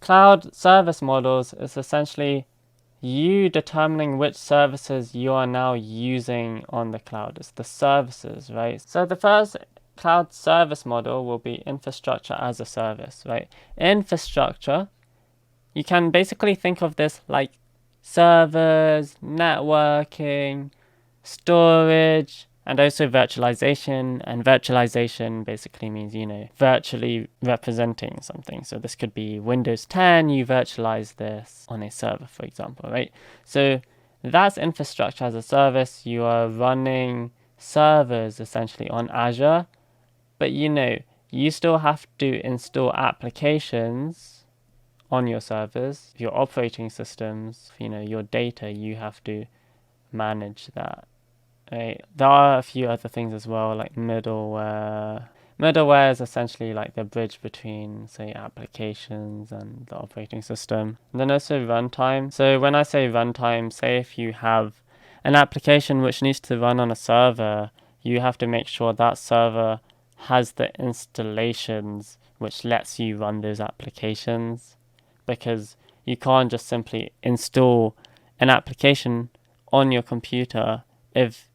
cloud service models is essentially you determining which services you are now using on the cloud. It's the services, right? So the first cloud service model will be infrastructure as a service, right? Infrastructure, you can basically think of this like servers, networking, storage, and also virtualization. And virtualization basically means, virtually representing something. So this could be Windows 10, you virtualize this on a server, for example, right? So that's infrastructure as a service. You are running servers essentially on Azure, but you still have to install applications on your servers, your operating systems, your data, you have to manage that. Right? There are a few other things as well, like middleware. Middleware is essentially like the bridge between, say, applications and the operating system. And then also runtime. So when I say runtime, say if you have an application which needs to run on a server, you have to make sure that server has the installations which lets you run those applications, because you can't just simply install an application on your computer if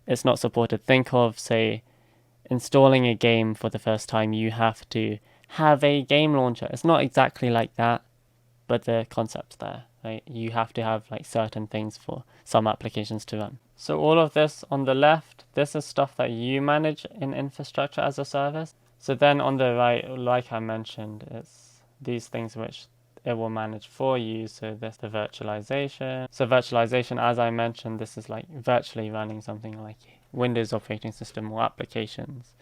it's not supported. Think of, say, installing a game for the first time. You have to have a game launcher. It's not exactly like that, but the concept's there, right? You have to have like certain things for some applications to run. So all of this on the left, this is stuff that you manage in infrastructure as a service. So then on the right, like I mentioned, it's these things which it will manage for you. So there's the virtualization. So virtualization, as I mentioned, this is like virtually running something like Windows operating system or applications,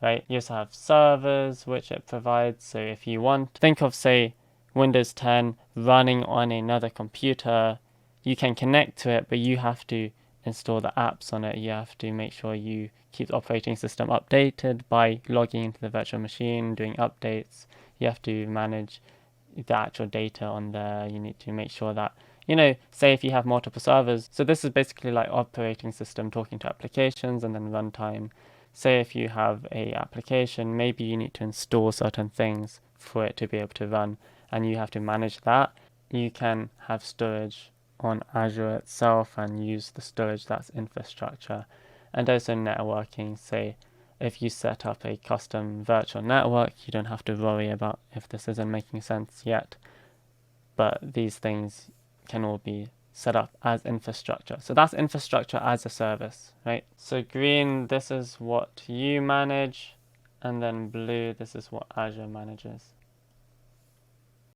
right? You also have servers, which it provides. So if you want, think of, say, Windows 10 running on another computer, you can connect to it, but you have to install the apps on it. You have to make sure you keep the operating system updated by logging into the virtual machine, doing updates. You have to manage the actual data on there. You need to make sure that, say if you have multiple servers. So this is basically like operating system talking to applications, and then runtime. Say if you have a application, maybe you need to install certain things for it to be able to run, and you have to manage that. You can have storage on Azure itself and use the storage that's infrastructure. And also networking, say if you set up a custom virtual network, you don't have to worry about if this isn't making sense yet. But these things can all be set up as infrastructure. So that's infrastructure as a service, right? So green, this is what you manage, and then blue, this is what Azure manages.